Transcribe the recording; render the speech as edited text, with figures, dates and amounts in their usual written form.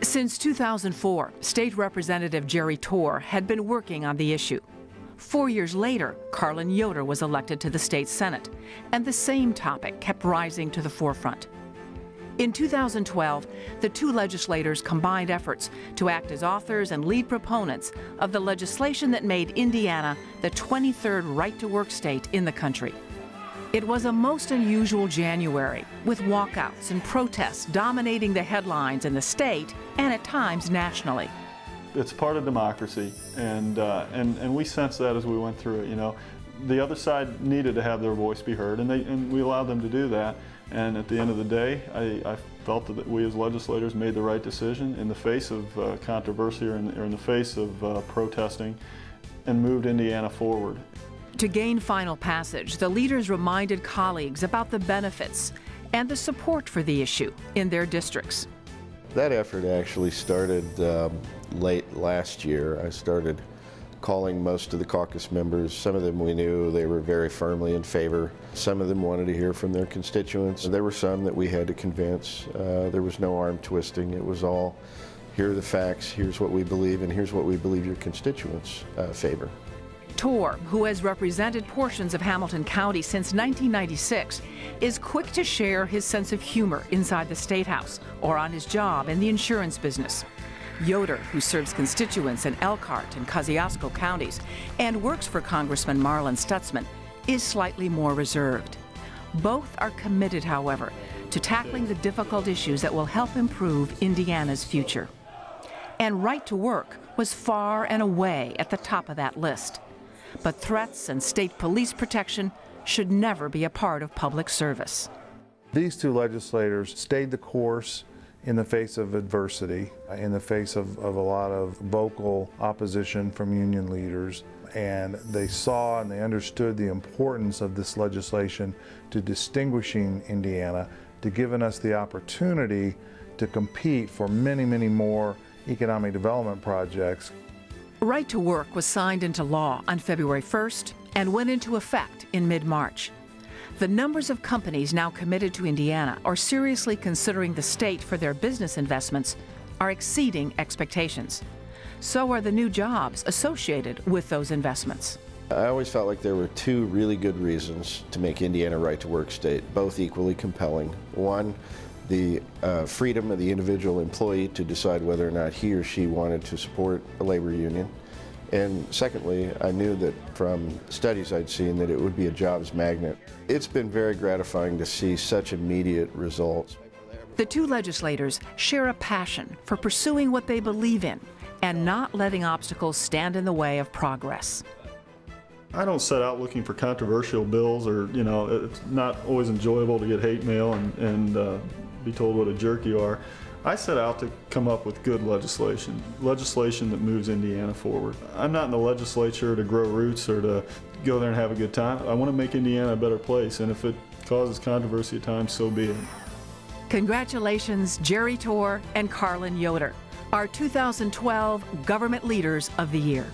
Since 2004, State Representative Jerry Torr had been working on the issue. 4 years later, Carlin Yoder was elected to the state Senate, and the same topic kept rising to the forefront. In 2012, the two legislators combined efforts to act as authors and lead proponents of the legislation that made Indiana the 23rd right-to-work state in the country. It was a most unusual January, with walkouts and protests dominating the headlines in the state and at times nationally. It's part of democracy, and we sensed that as we went through it. You know, the other side needed to have their voice be heard, and we allowed them to do that. And at the end of the day, I felt that we as legislators made the right decision in the face of controversy or in the face of protesting, and moved Indiana forward. To gain final passage, the leaders reminded colleagues about the benefits and the support for the issue in their districts. That effort actually started late last year. I started calling most of the caucus members. Some of them we knew they were very firmly in favor. Some of them wanted to hear from their constituents. There were some that we had to convince. There was no arm twisting. It was all, here are the facts, here's what we believe, and here's what we believe your constituents favor. Torr, who has represented portions of Hamilton County since 1996, is quick to share his sense of humor inside the State House or on his job in the insurance business. Yoder, who serves constituents in Elkhart and Kosciuszko counties and works for Congressman Marlin Stutzman, is slightly more reserved. Both are committed, however, to tackling the difficult issues that will help improve Indiana's future. And right to work was far and away at the top of that list. But threats and state police protection should never be a part of public service. These two legislators stayed the course in the face of adversity, in the face of a lot of vocal opposition from union leaders, and they saw and they understood the importance of this legislation to distinguishing Indiana, to giving us the opportunity to compete for many, many more economic development projects. Right to Work was signed into law on February 1st and went into effect in mid-March. The numbers of companies now committed to Indiana or seriously considering the state for their business investments are exceeding expectations. So are the new jobs associated with those investments. I always felt like there were two really good reasons to make Indiana a right-to-work state, both equally compelling. One, the freedom of the individual employee to decide whether or not he or she wanted to support a labor union. And secondly, I knew that from studies I'd seen that it would be a jobs magnet. It's been very gratifying to see such immediate results. The two legislators share a passion for pursuing what they believe in and not letting obstacles stand in the way of progress. I don't set out looking for controversial bills, or, you know, it's not always enjoyable to get hate mail and be told what a jerk you are. I set out to come up with good legislation that moves Indiana forward. I'm not in the legislature to grow roots or to go there and have a good time. I want to make Indiana a better place, and if it causes controversy at times, so be it. Congratulations, Jerry Torr and Carlin Yoder, our 2012 Government Leaders of the Year.